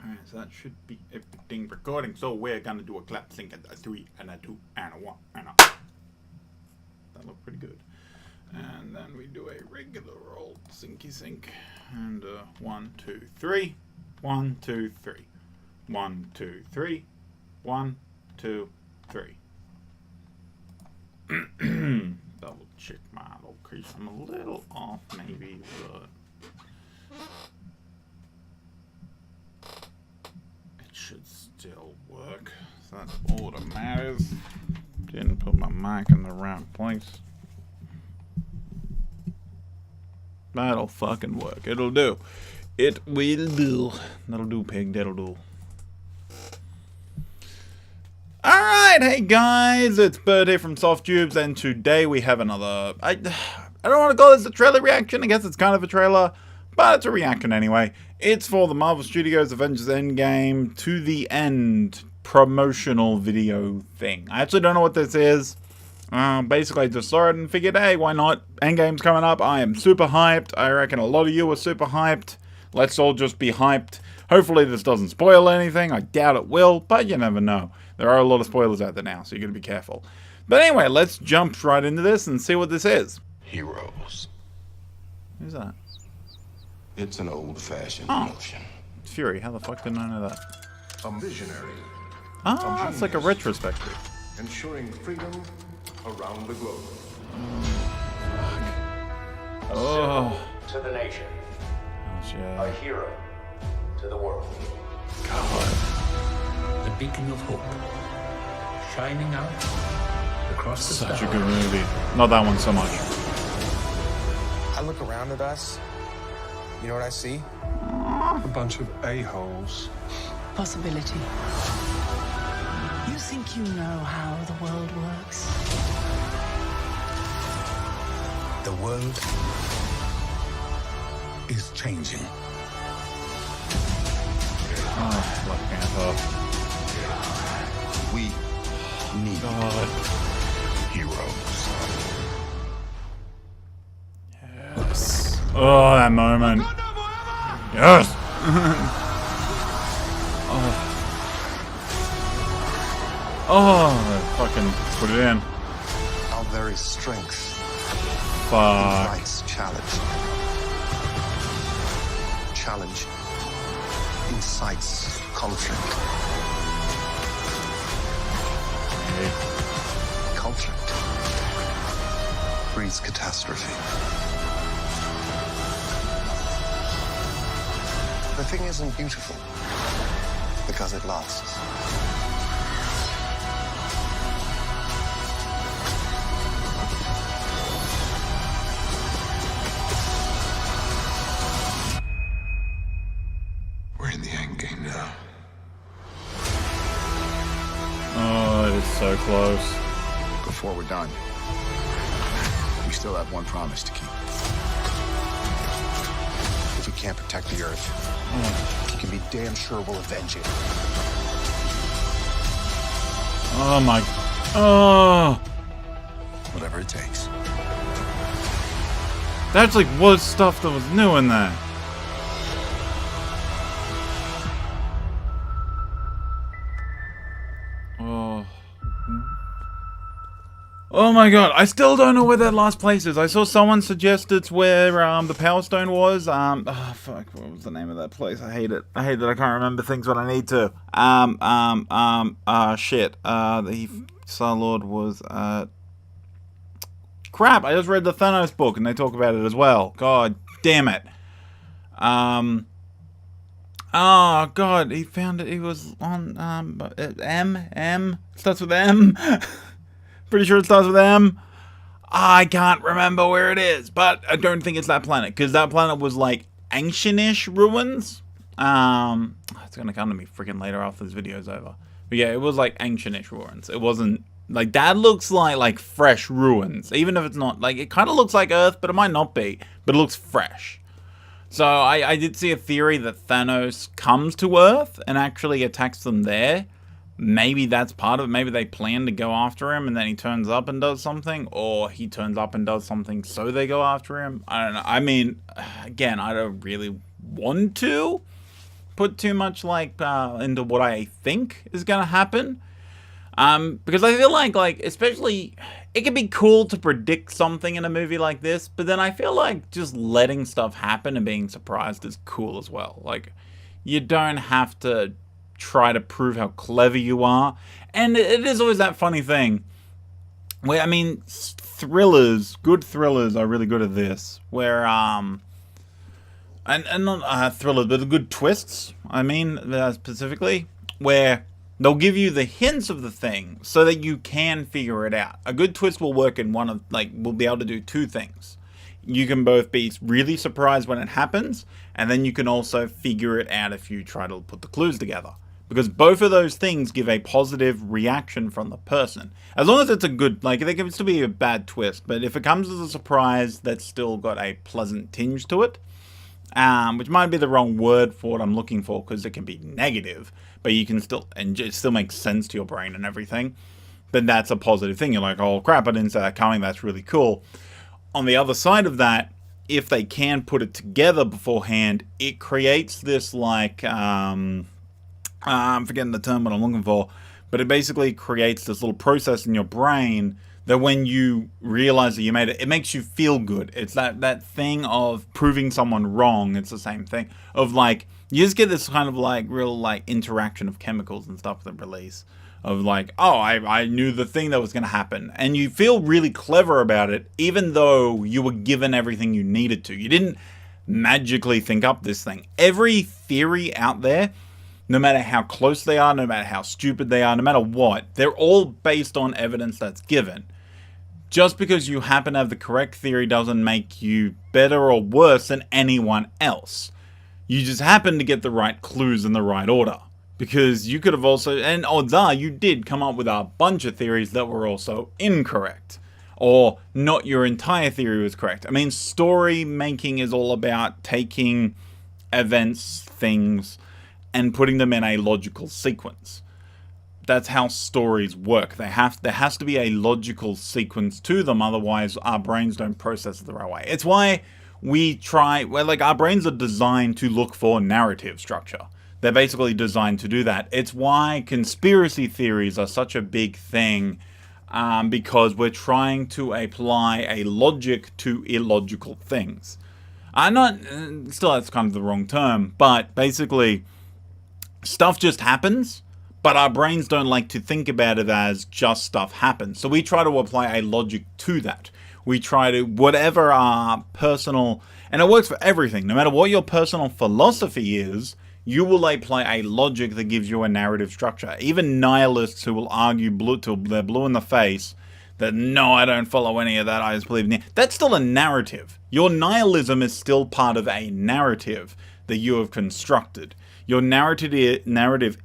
Alright, so that should be everything recording. So we're gonna do a clap sync at a 3 and a 2 and a 1 and a... That looked pretty good. And then we do a regular old syncy sync. And 1, 2, 3. 1, 2, 3. 1, 2, 3. 1, 2, 3. Double check my location. I'm a little off maybe, but it should still work. So that's all that matters. Didn't put my mic in the right place. That'll fucking work. It'll do. It will do. That'll do, pig. That'll do. Alright, hey guys, it's Burt here from Soft Tubes, and today we have another... I don't want to call this a trailer reaction. I guess it's kind of a trailer, but it's a reaction anyway. It's for the Marvel Studios Avengers Endgame to the End promotional video thing. I actually don't know what this is. Basically, I just saw it and figured, hey, why not? Endgame's coming up. I am super hyped. I reckon a lot of you are super hyped. Let's all just be hyped. Hopefully this doesn't spoil anything. I doubt it will, but you never know. There are a lot of spoilers out there now, so you gotta be careful. But anyway, let's jump right into this and see what this is. Heroes. Who's that? It's an old-fashioned notion. Fury. How the fuck did I know that? A visionary. Ah, it's like a retrospective. Ensuring freedom around the globe. Oh. To the nation. Oh, shit. A hero to the world. God. The beacon of hope, shining out across the Such a stars. good movie. Not that one so much. I look around at us. You know what I see? A bunch of a-holes. Possibility. You think you know how the world works? The world is changing. Oh, Black Panther. We need God. heroes. Yes. Oh, that moment. Yes. Oh, fucking put it in. Our very strength Fuck. invites challenge. Challenge incites conflict. Conflict breeds catastrophe. The thing isn't beautiful because it lasts. We're in the endgame now. Oh, it is so close. Before we're done, we still have one promise to keep. If we can't protect the Earth, you can be damn sure we'll avenge it. Oh my. Oh. Whatever it takes. That actually was stuff that was new in there. Oh. Oh my god, I still don't know where that last place is. I saw someone suggest it's where the Power Stone was. Oh fuck, what was the name of that place? I hate it. I hate that I can't remember things when I need to. Shit. The Star-Lord was, crap, I just read the Thanos book and they talk about it as well. God damn it. Oh god, he found it. He was on, M? Starts with M? Pretty sure it starts with M. I can't remember where it is, but I don't think it's that planet, because that planet was like ancient-ish ruins. It's gonna come to me freaking later after this video's over. But yeah, it was like ancient-ish ruins. It wasn't like that. Looks like fresh ruins, even if it's not. Like it kind of looks like Earth, but it might not be. But it looks fresh. So I did see a theory that Thanos comes to Earth and actually attacks them there. Maybe that's part of it. Maybe they plan to go after him and then he turns up and does something. Or he turns up and does something so they go after him. I don't know. I mean, again, I don't really want to. put too much like into what I think is gonna happen. Because I feel like especially it can be cool to predict something in a movie like this, but then I feel like just letting stuff happen and being surprised is cool as well. Like, you don't have to try to prove how clever you are. And it is always that funny thing where, I mean, good thrillers are really good at this, where and not thrillers, but the good twists, I mean, specifically, where they'll give you the hints of the thing so that you can figure it out. A good twist will work in will be able to do two things. You can both be really surprised when it happens, and then you can also figure it out if you try to put the clues together. Because both of those things give a positive reaction from the person. As long as it's a good, like, there can still be a bad twist, but if it comes as a surprise that's still got a pleasant tinge to it, which might be the wrong word for what I'm looking for, because it can be negative, but you can still, and it still makes sense to your brain and everything, then that's a positive thing. You're like, oh crap, I didn't see that coming, that's really cool. On the other side of that, if they can put it together beforehand, it creates this, like, I'm forgetting the term what I'm looking for, but it basically creates this little process in your brain that when you realize that you made it, it makes you feel good. It's that thing of proving someone wrong. It's the same thing of, like, you just get this kind of, like, real, like, interaction of chemicals and stuff that release of, like, oh, I knew the thing that was going to happen. And you feel really clever about it, even though you were given everything you needed to. You didn't magically think up this thing. Every theory out there, no matter how close they are, no matter how stupid they are, no matter what, they're all based on evidence that's given. Just because you happen to have the correct theory doesn't make you better or worse than anyone else. You just happen to get the right clues in the right order. Because you could have also, and odds are you did come up with a bunch of theories that were also incorrect. Or not your entire theory was correct. I mean, story making is all about taking events, things, and putting them in a logical sequence. That's how stories work. There has to be a logical sequence to them, otherwise our brains don't process it the right way. It's why our brains are designed to look for narrative structure. They're basically designed to do that. It's why conspiracy theories are such a big thing, because we're trying to apply a logic to illogical things. Still that's kind of the wrong term, but basically stuff just happens, but our brains don't like to think about it as just stuff happens. So we try to apply a logic to that. We try to, whatever our personal, and it works for everything, no matter what your personal philosophy is, you will apply a logic that gives you a narrative structure. Even nihilists who will argue till they're blue in the face that, no, I don't follow any of that, I just believe in it. That's still a narrative. Your nihilism is still part of a narrative that you have constructed. Your narrative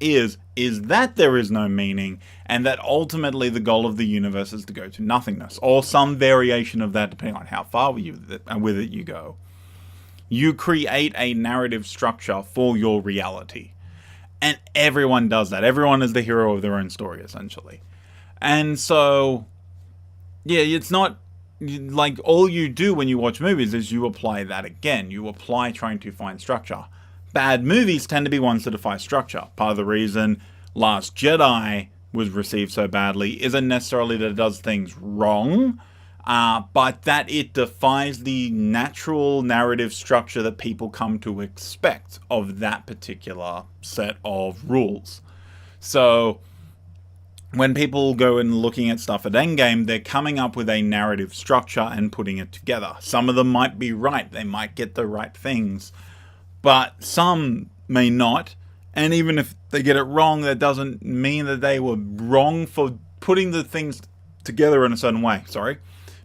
is that there is no meaning, and that ultimately the goal of the universe is to go to nothingness, or some variation of that depending on how far with it you go. You create a narrative structure for your reality. And everyone does that. Everyone is the hero of their own story, essentially. And so, yeah, it's not like all you do when you watch movies is you apply that again. You apply trying to find structure. Bad movies tend to be ones that defy structure. Part of the reason Last Jedi was received so badly isn't necessarily that it does things wrong, but that it defies the natural narrative structure that people come to expect of that particular set of rules. So when people go and looking at stuff at Endgame, they're coming up with a narrative structure and putting it together. Some of them might be right. They might get the right things. But some may not, and even if they get it wrong, that doesn't mean that they were wrong for putting the things together in a certain way,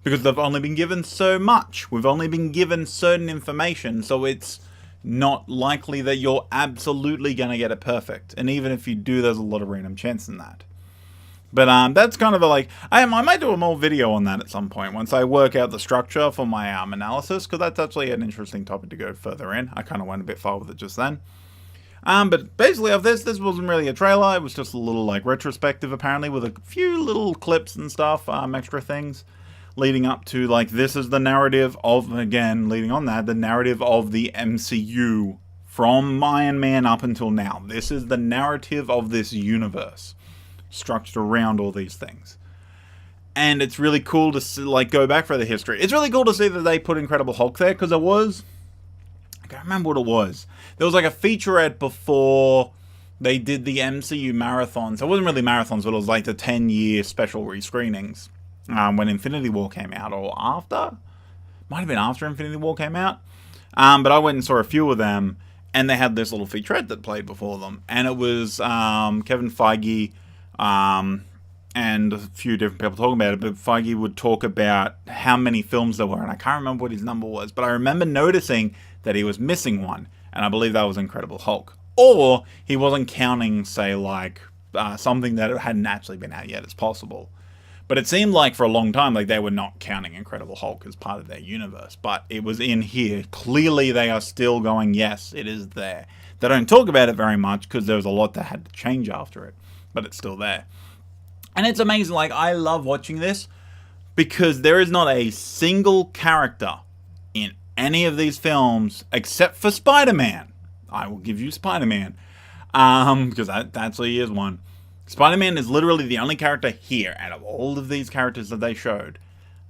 because they've only been given so much. We've only been given certain information, so it's not likely that you're absolutely going to get it perfect. And even if you do, there's a lot of random chance in that. But that's kind of I might do a more video on that at some point once I work out the structure for my analysis, because that's actually an interesting topic to go further in. I kind of went a bit far with it just then. But basically of this wasn't really a trailer. It was just a little retrospective apparently, with a few little clips and stuff, extra things leading up to this is the narrative of, again, leading on that, the narrative of the MCU from Iron Man up until now. This is the narrative of this universe, structured around all these things. And it's really cool to see, like, go back for the history. It's really cool to see that they put Incredible Hulk there, because I can't remember what it was. There was like a featurette before they did the MCU marathons. It wasn't really marathons, but it was like the 10-year special rescreenings when Infinity War came out, or after. Might have been after Infinity War came out. But I went and saw a few of them, and they had this little featurette that played before them. And it was Kevin Feige and a few different people talking about it. But Feige would talk about how many films there were, and I can't remember what his number was. But I remember noticing that he was missing one, and I believe that was Incredible Hulk. Or he wasn't counting, say, like something that hadn't actually been out yet as possible. But it seemed like for a long time, like they were not counting Incredible Hulk as part of their universe. But it was in here. Clearly, they are still going, yes, it is there. They don't talk about it very much because there was a lot that had to change after it. But it's still there. And it's amazing. Like, I love watching this because there is not a single character in any of these films except for Spider-Man. I will give you Spider-Man. Because that actually is one. Spider-Man is literally the only character here, out of all of these characters that they showed,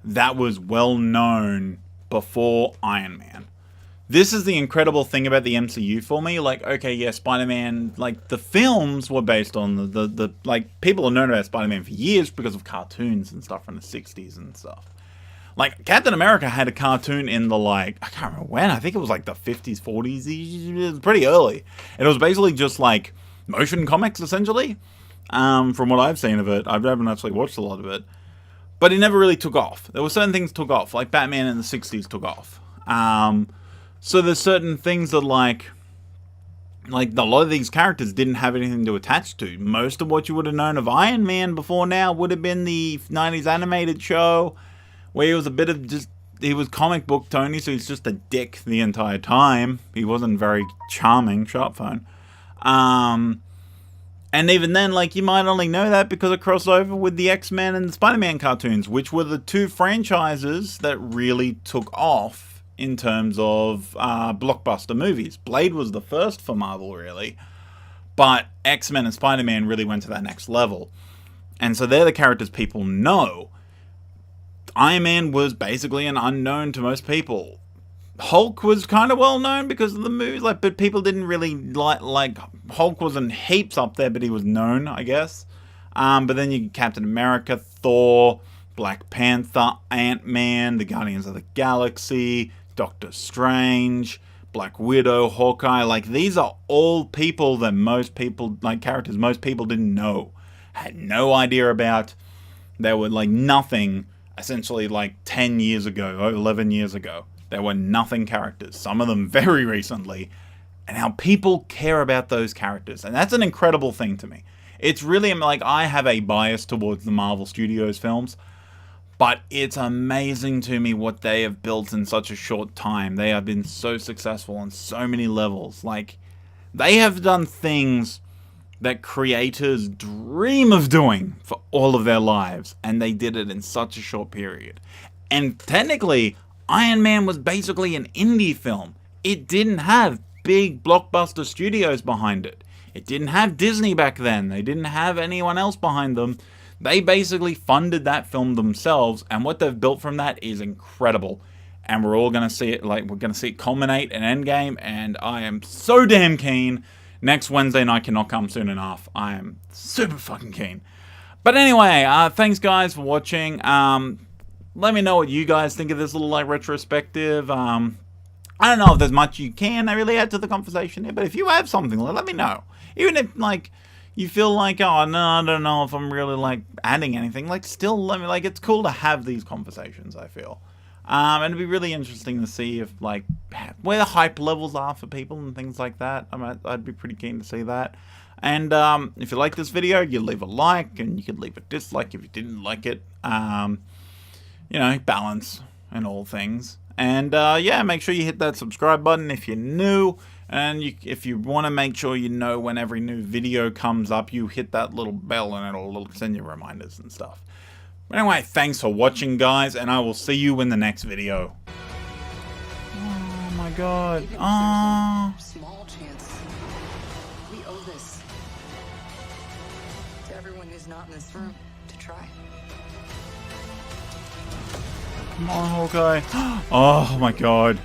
that was well known before Iron Man. This is the incredible thing about the MCU for me. Like, okay, yeah, Spider-Man, like, the films were based on the like, people have known about Spider-Man for years because of cartoons and stuff from the 60s and stuff. Like, Captain America had a cartoon in the, like, I can't remember when, I think it was like the 50s, 40s, it was pretty early. And it was basically just, like, motion comics, essentially. From what I've seen of it. I haven't actually watched a lot of it. But it never really took off. There were certain things took off. Like Batman in the 60s took off. So there's certain things that like a lot of these characters didn't have anything to attach to. Most of what you would have known of Iron Man before now would have been the 90s animated show. Where he was a bit of just... He was comic book Tony, so he's just a dick the entire time. He wasn't very charming. Sharp phone. And even then, like, you might only know that because it crossed over with the X-Men and the Spider-Man cartoons, which were the two franchises that really took off in terms of blockbuster movies. Blade was the first for Marvel, really. But X-Men and Spider-Man really went to that next level. And so they're the characters people know. Iron Man was basically an unknown to most people. Hulk was kind of well known because of the movies, like, but people didn't really like Hulk wasn't heaps up there, but he was known, I guess. But then you get Captain America, Thor, Black Panther, Ant-Man, the Guardians of the Galaxy, Doctor Strange, Black Widow, Hawkeye. Like, these are all people that most people, like, characters most people didn't know, had no idea about. They were like nothing, essentially, like 10 years ago, 11 years ago. There were nothing characters, some of them very recently, and how people care about those characters. And that's an incredible thing to me. It's really, like, I have a bias towards the Marvel Studios films, but it's amazing to me what they have built in such a short time. They have been so successful on so many levels. Like, they have done things that creators dream of doing for all of their lives, and they did it in such a short period. And technically, Iron Man was basically an indie film. It didn't have big blockbuster studios behind it. It didn't have Disney back then. They didn't have anyone else behind them. They basically funded that film themselves, and what they've built from that is incredible. And we're all going to see it, like, we're going to see it culminate in Endgame, and I am so damn keen. Next Wednesday night cannot come soon enough. I am super fucking keen. But anyway, thanks guys for watching. Let me know what you guys think of this little, like, retrospective. I don't know if there's much you can really add to the conversation here, but if you have something, let me know. Even if, like, you feel like, oh, no, I don't know if I'm really, like, adding anything, like, still let me, like, it's cool to have these conversations, I feel. And it'd be really interesting to see if, like, where the hype levels are for people and things like that. I'd be pretty keen to see that. And if you like this video, you leave a like, and you could leave a dislike if you didn't like it. You know, balance and all things. And yeah, make sure you hit that subscribe button if you're new. And if you want to make sure you know when every new video comes up, you hit that little bell and it'll send you reminders and stuff. But anyway, thanks for watching, guys, and I will see you in the next video. Oh my god. Even if Oh. there's a small chance, we owe this to everyone who's not in this room to try. Come on, Hawkeye. Oh my god.